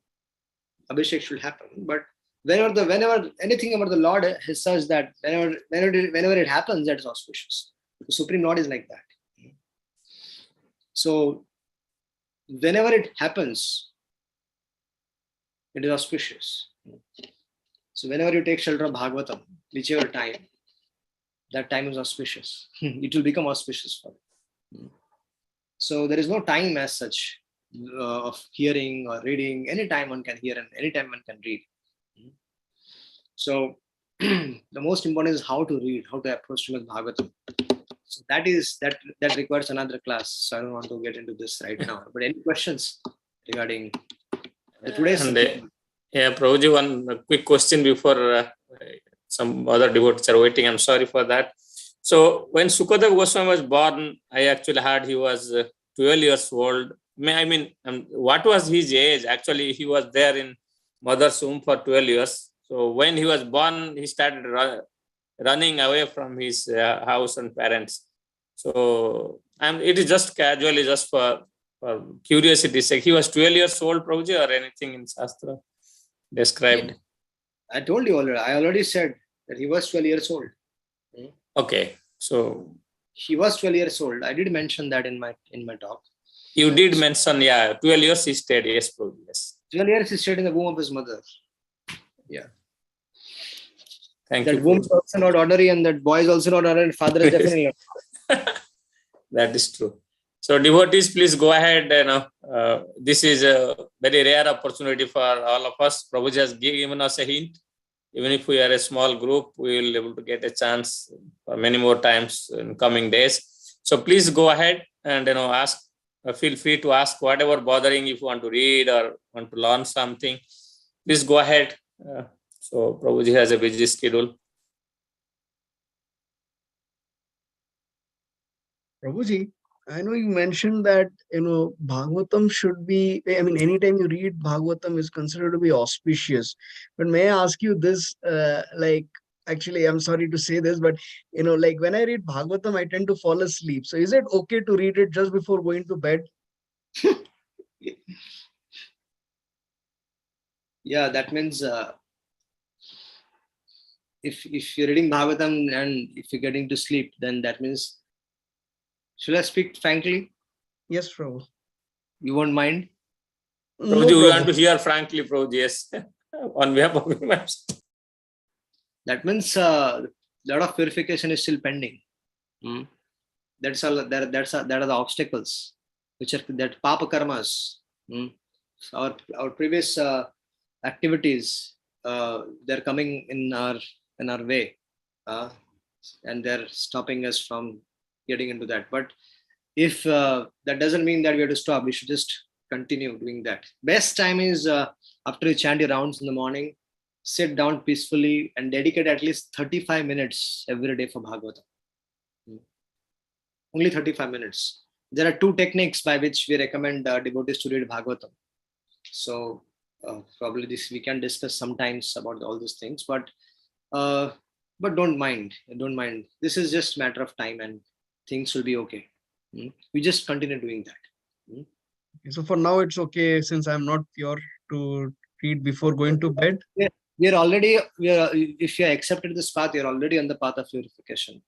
Speaker 1: Abhishek should happen, but whenever anything about the Lord is such that whenever it happens, that is auspicious. The Supreme Lord is like that. So whenever it happens, it is auspicious. So whenever you take shelter of Bhagavatam, whichever time, that time is auspicious. It will become auspicious for you. So there is no time as such of hearing or reading. Anytime one can hear and anytime one can read. So the most important is how to read, how to approach Srimad Bhagavatam. So that requires another class. So I don't want to get into this right now. But any questions regarding today's?
Speaker 2: And yeah, Prabhuji, one quick question before some other devotees are waiting. I'm sorry for that. So when Sukadeva Goswami was born, I actually heard he was 12 years old. What was his age? Actually, he was there in mother's womb for 12 years. So when he was born, he started running away from his house and parents. So it is just casually, just for curiosity's sake. He was 12 years old, Prabhuji, or anything in Shastra described?
Speaker 1: I told you already. I already said that he was 12 years old.
Speaker 2: Okay, so
Speaker 1: he was 12 years old. I did mention that in my talk.
Speaker 2: You did mention, 12 years he stayed. Yes, Prabhuji. Yes.
Speaker 1: 12 years he stayed in the womb of his mother. Yeah.
Speaker 2: Thank you.
Speaker 1: That womb is also not ordinary, and that boy is also not ordinary. Father is definitely not.
Speaker 2: That is true. So devotees, please go ahead. This is a very rare opportunity for all of us. Prabhuji has given us a hint. Even if we are a small group, we will be able to get a chance for many more times in coming days. So please go ahead and ask. Feel free to ask whatever bothering, if you want to read or want to learn something. Please go ahead. So Prabhuji has a busy schedule.
Speaker 3: Prabhuji, I know you mentioned that Bhagavatam should be, anytime you read Bhagavatam is considered to be auspicious. But may I ask you this, actually, I'm sorry to say this, but when I read Bhagavatam, I tend to fall asleep. So is it okay to read it just before going to bed?
Speaker 1: Yeah, that means if you're reading Bhagavatam and if you're getting to sleep, then that means, should I speak frankly?
Speaker 3: Yes, Prabhu.
Speaker 1: You won't mind?
Speaker 2: Prabhuji, we want to hear frankly, Prabhuji. Yes. On behalf of him.
Speaker 1: That means a lot of purification is still pending. That's all. That are the obstacles, which are that papa karmas. Our previous activities, they're coming in our way, and they're stopping us from getting into that. But if that doesn't mean that we have to stop, we should just continue doing that. Best time is after you chant your rounds in the morning, sit down peacefully and dedicate at least 35 minutes every day for Bhagavatam. Only 35 minutes. There are two techniques by which we recommend devotees to read Bhagavatam. So probably this we can discuss sometimes about all these things, but don't mind. This is just a matter of time, and things will be okay. We just continue doing that.
Speaker 3: So for now, it's okay since I'm not pure to read before going to bed.
Speaker 1: If you accepted this path, you're already on the path of purification.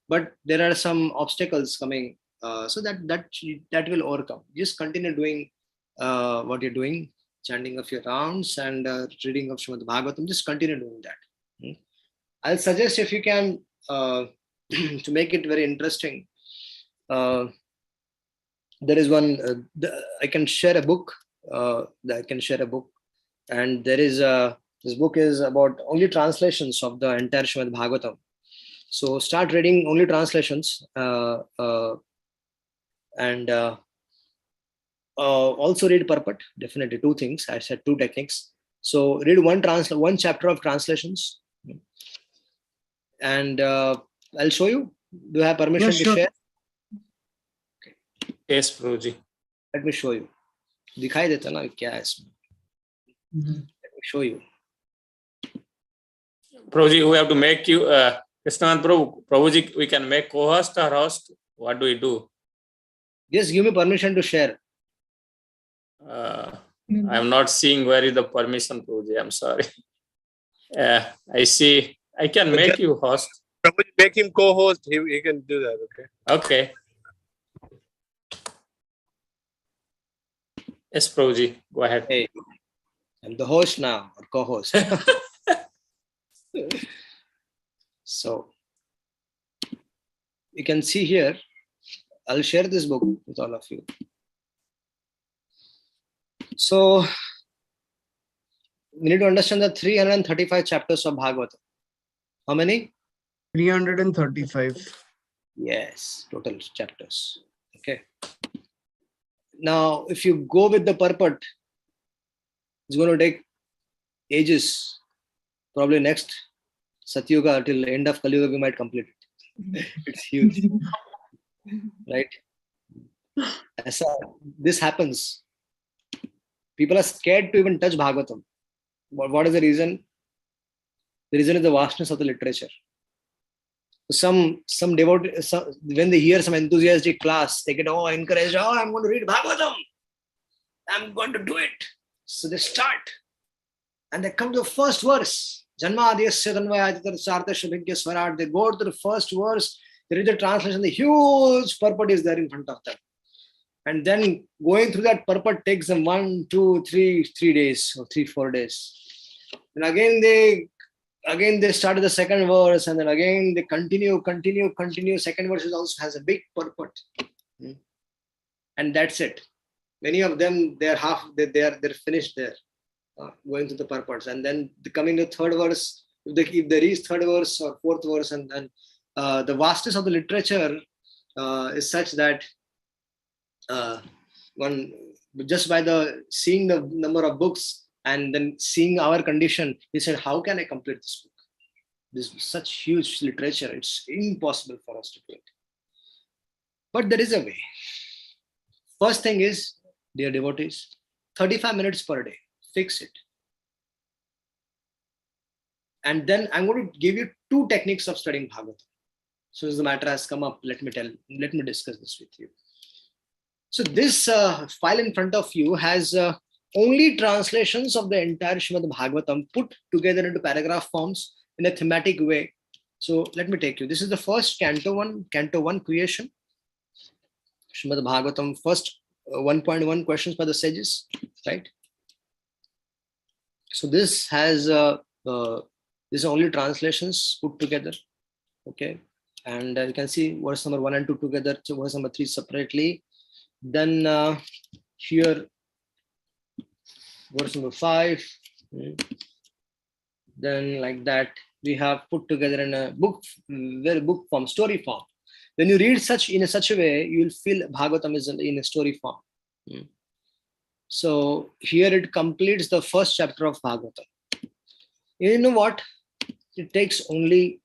Speaker 1: But there are some obstacles coming, so that will overcome. Just continue doing what you're doing, chanting of your rounds and reading of Srimad Bhagavatam. Just continue doing that. I'll suggest, if you can, to make it very interesting, there is one. I can share a book. And there is this book is about only translations of the entire Srimad Bhagavatam. So start reading only translations, and also read purport. Definitely two things. I said two techniques. So read one chapter of translations, and I'll show you. Do you have permission to share?
Speaker 2: Okay. Yes, Prabhuji.
Speaker 1: Let me show you. दिखाई देता ना क्या है इसमें? Let me show you.
Speaker 2: Prabhuji, we have to make you Krishna Prabhuji, we can make co-host or host. What do we do?
Speaker 1: Just give me permission to share.
Speaker 2: I'm not seeing where is the permission, Prabhuji. I'm sorry. I see. I can make you host.
Speaker 4: Prabhuji, make him co-host. He can do that. Okay.
Speaker 2: Okay. Yes, Prabhuji. Go ahead.
Speaker 1: Hey, I'm the host now, or co-host. So you can see here, I'll share this book with all of you. So we need to understand the 335 chapters of Bhagavatam. How many?
Speaker 3: 335.
Speaker 1: Yes, total chapters. Okay. Now, if you go with the purport, it's going to take ages. Probably next Satyuga till the end of Kali Yuga, we might complete it. It's huge, right? This happens. People are scared to even touch Bhagavatam. What is the reason? The reason is the vastness of the literature. Some devotee, when they hear some enthusiastic class, they get encouraged. Oh, I'm going to read Bhagavatam. I'm going to do it. So they start, and they come to the first verse. Janmadhyasya tanvayaditar sartasya bhigya swarat. They go to the first verse. They read the translation. The huge purport is there in front of them, and then going through that purport takes them 1, 2, 3 days or 3-4 days. And again they started the second verse, and then again they continue. Second verse also has a big purport, and that's it. Many of them they're finished there, going through the purports, and then coming to third verse. If they reach third verse or fourth verse, and then the vastness of the literature is such that one just by seeing the number of books and then seeing our condition, he said, how can I complete this book? This is such huge literature, it's impossible for us to do it. But there is a way. First thing is, dear devotees, 35 minutes per day, fix it. And then I'm going to give you 2 techniques of studying Bhagavatam. So as the matter has come up, let me discuss this with you. So this file in front of you has only translations of the entire Srimad Bhagavatam put together into paragraph forms in a thematic way. So let me take you. This is the first canto 1 creation. Srimad Bhagavatam, first 1.1 questions by the sages, right? So this has these are only translations put together, okay? And you can see verse number 1 and 2 together, so verse number 3 separately. Then here, verse number 5. Then like that, we have put together in a book form, story form. When you read in such a way, you will feel Bhagavatam is in a story form. So here it completes the first chapter of Bhagavatam. You know what? It takes only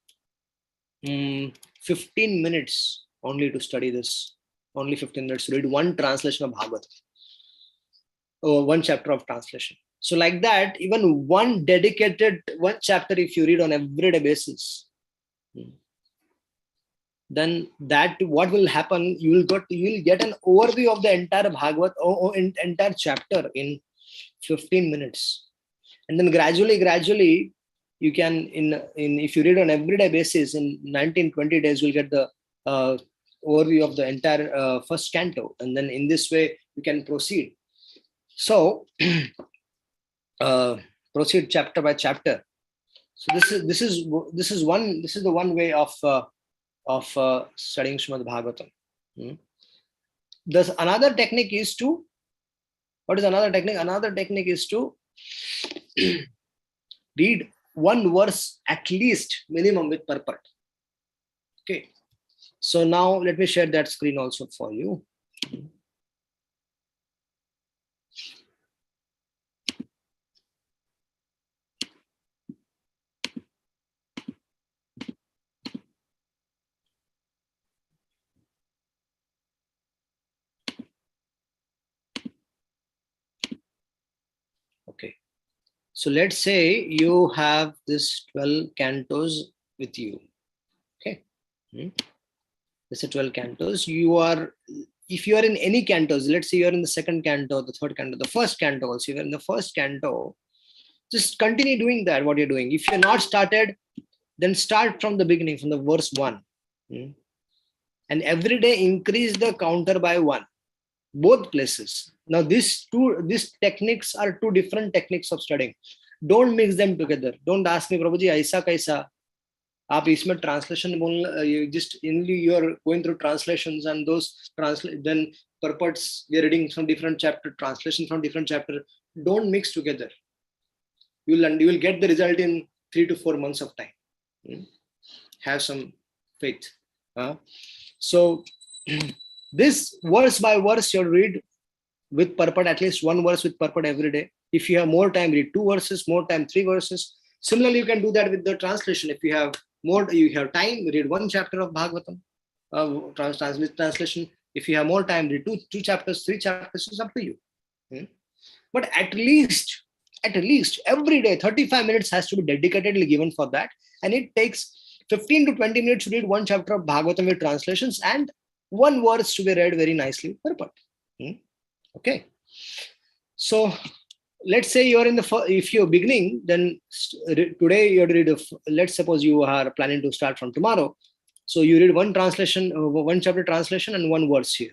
Speaker 1: 15 minutes only to study this. Only 15 minutes to read one translation of Bhagavatam. Or one chapter of translation. So like that, even one chapter, if you read on everyday basis, then that what will happen, you will get an overview of the entire Bhagavat or entire chapter in 15 minutes. And then gradually you can if you read on everyday basis in 19-20 days, you'll get the overview of the entire first canto, and then in this way you can proceed. So proceed chapter by chapter. So this is the one way of studying Srimad Bhagavatam. There's another technique is to, what is another technique? Another technique is to read one verse at least minimum with purport. Okay. So now let me share that screen also for you. Okay. So let's say you have this 12 cantos with you. Okay. This is 12 cantos. If you are in any cantos, let's say you are in the second canto, the third canto, the first canto also, you are in the first canto, just continue doing that, what you're doing. If you're not started, then start from the beginning, from the verse 1. And every day increase the counter by 1. Both places. Now these techniques are 2 different techniques of studying. Don't mix them together. Don't ask me, Prabhuji, aisa kaisa? आप इसमें translation you are going through translations, and those then purports we are reading from different chapter, translation from different chapter. Don't mix together. You will get the result in 3 to 4 months of time. Have some faith. So this verse by verse you'll read with purport, at least one verse with purport every day. If you have more time, read 2 verses, more time, 3 verses. Similarly, you can do that with the translation. If you have time, read 1 chapter of Bhagavatam, translation. If you have more time, read 2 chapters, 3 chapters. It's up to you. But at least every day, 35 minutes has to be dedicatedly given for that. And it takes 15 to 20 minutes to read 1 chapter of Bhagavatam with translations and 1 verse to be read very nicely with purport. Okay. So let's say you're if you're beginning, then today you have to read, let's suppose you are planning to start from tomorrow. So you read 1 translation, 1 chapter translation and 1 verse here.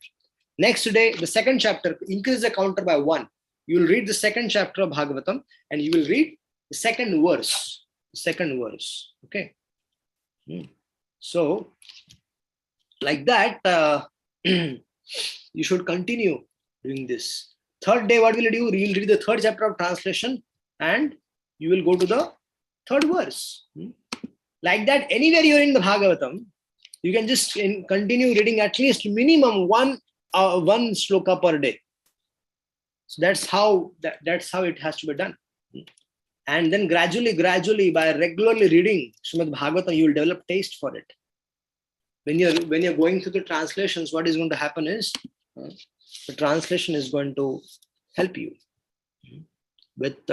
Speaker 1: Next day, the 2nd chapter, increase the counter by 1. You will read the 2nd chapter of Bhagavatam and you will read the 2nd verse. Okay. So like that, you should continue doing this. 3rd day, what will you do? You will read the 3rd chapter of translation and you will go to the 3rd verse. Like that, anywhere you're in the Bhagavatam, you can just continue reading at least minimum one sloka per day. So that's how it has to be done. And then gradually, by regularly reading Srimad Bhagavatam, you will develop taste for it. When you're going through the translations, what is going to happen is the translation is going to help you with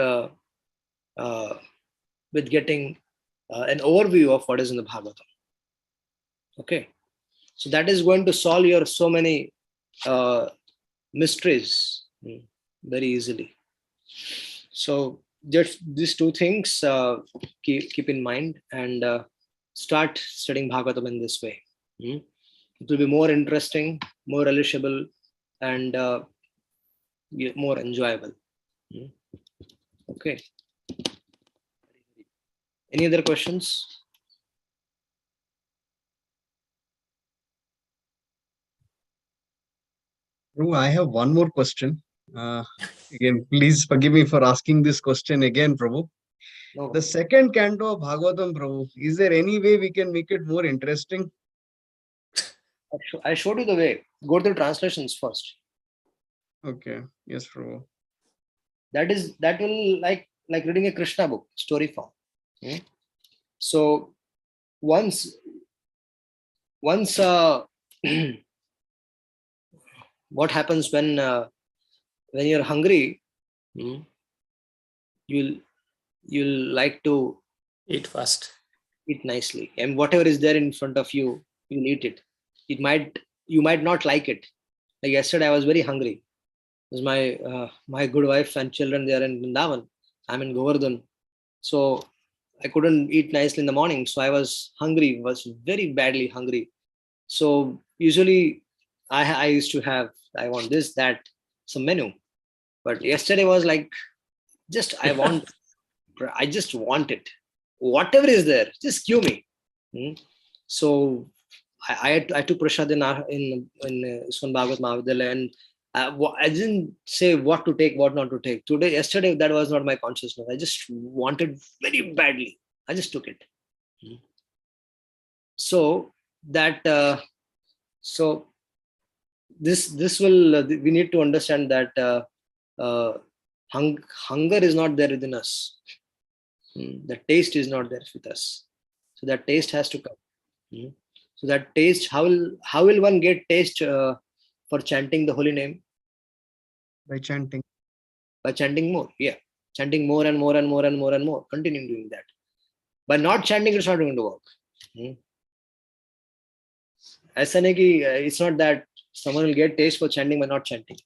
Speaker 1: getting an overview of what is in the Bhagavatam. Okay, so that is going to solve your so many mysteries very easily. So just these 2 things keep in mind and start studying Bhagavatam in this way. It will be more interesting, more relishable, and more enjoyable. Okay. Any other questions?
Speaker 3: Prabhu, I have one more question. Again, please forgive me for asking this question again, Prabhu.
Speaker 1: No.
Speaker 3: The 2nd canto of Bhagavatam, Prabhu, is there any way we can make it more interesting?
Speaker 1: I showed you the way. Go to the translations first.
Speaker 3: Okay. Yes, Prabhu.
Speaker 1: That will like reading a Krishna book, story form. So once what happens when you're hungry, you'll like to
Speaker 2: Eat fast.
Speaker 1: Eat nicely, and whatever is there in front of you, you'll eat it. You might not like it. Like yesterday, I was very hungry. Because my good wife and children, they are in Vrindavan. I'm in Govardhan, so I couldn't eat nicely in the morning. So I was hungry, was very badly hungry. So usually I used to have, I want this, that, some menu. But yesterday was like, I just want it. Whatever is there, just give me. So I took prasad in Swan Bhagavat Mahavidyalaya, and I didn't say what to take, what not to take. Yesterday, that was not my consciousness. I just wanted very badly. I just took it. So that this will we need to understand that hunger is not there within us. The taste is not there with us. So that taste has to come. So that taste, how will one get taste for chanting the holy name?
Speaker 3: By chanting.
Speaker 1: By chanting more. Yeah. Chanting more and more and more and more and more. Continuing doing that. By not chanting, it's not going to work. It's not that someone will get taste for chanting by not chanting.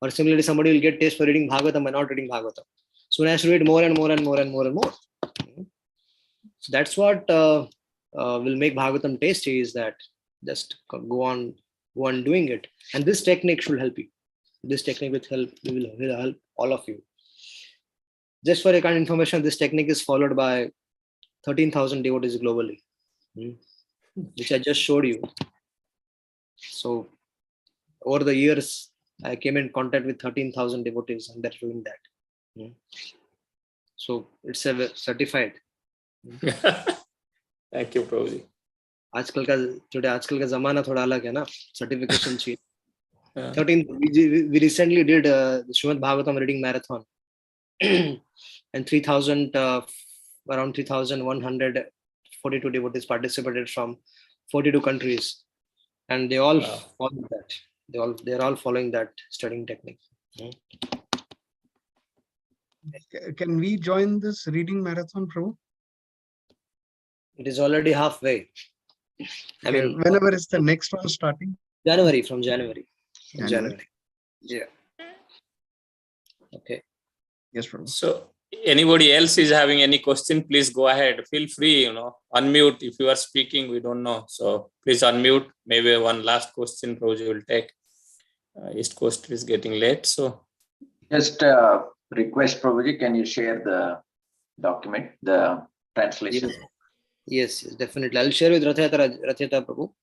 Speaker 1: Or similarly, somebody will get taste for reading Bhagavatam by not reading Bhagavatam. So one has to read more and more and more and more and more. So that's what will make Bhagavatam tasty, is that just go on doing it. And this technique should help you. This technique will help all of you. Just for your kind of information, this technique is followed by 13,000 devotees globally, which I just showed you. So over the years, I came in contact with 13,000 devotees, and they're doing that. So it's certified.
Speaker 2: Thank you, Prabhuji.
Speaker 1: आजकल का जमाना थोड़ा अलग है ना, certification चाहिए.
Speaker 2: Yeah.
Speaker 1: 13th, we recently did the Srimad Bhagavatam reading marathon, and 3,000 around 3,142 devotees participated from 42 countries, and they all
Speaker 2: Wow.
Speaker 1: follow that. They're all following that studying technique.
Speaker 3: Can we join this reading marathon, Prabhu?
Speaker 1: It is already halfway. I mean,
Speaker 3: whenever is the next one starting?
Speaker 1: January, from January.
Speaker 3: January.
Speaker 1: Yeah. Okay.
Speaker 3: Yes, Prabhu.
Speaker 2: So anybody else is having any question, please go ahead. Feel free, unmute. If you are speaking, we don't know. So please unmute. Maybe one last question Prabhuji will take. East Coast is getting late. So
Speaker 5: just request Prabhuji, can you share the document, the translation?
Speaker 1: Yes, definitely. I'll share with Rathayata Prabhu,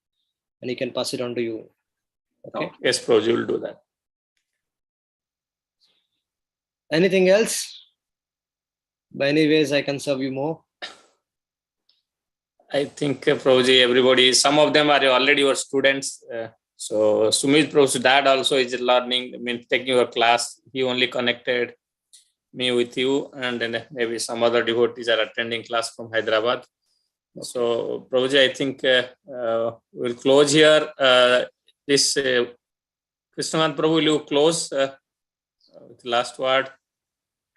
Speaker 1: and he can pass it on to you. Okay.
Speaker 2: Yes, Prabhuji will do that.
Speaker 1: Anything else? By any ways, I can serve you more.
Speaker 2: I think Prabhuji, everybody, some of them are already your students. So Sumit Prabhu's dad also is learning, taking your class. He only connected me with you, and then maybe some other devotees are attending class from Hyderabad. So Prabhuji, I think we'll close here. This Krishnaman Prabhu, will you close with the last word?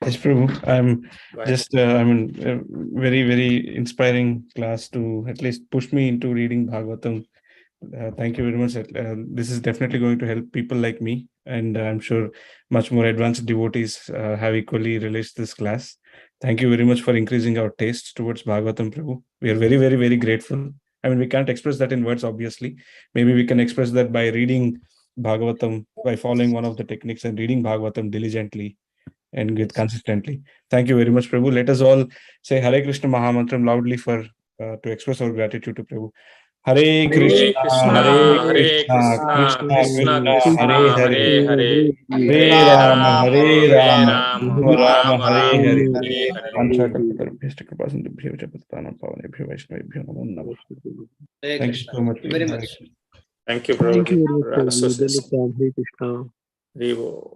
Speaker 6: Yes, Prabhu. I'm just, very, very inspiring class to at least push me into reading Bhagavatam. Thank you very much. This is definitely going to help people like me, and I'm sure much more advanced devotees have equally relished this class. Thank you very much for increasing our taste towards Bhagavatam, Prabhu. We are very, very, very grateful. We can't express that in words, obviously. Maybe we can express that by reading Bhagavatam, by following one of the techniques and reading Bhagavatam diligently and consistently. Thank you very much, Prabhu. Let us all say Hare Krishna Mahamantram loudly to express our gratitude to Prabhu. Hare Krishna, Hare Krishna, Krishna Krishna, Hare Hare, Hare Rama, Hare Rama, Rama Hare Hare. Thank you so much.
Speaker 1: Very much.
Speaker 2: Thank you, Prabhuji.
Speaker 3: Thank you very much, Prabhu.
Speaker 2: Hare Krishna.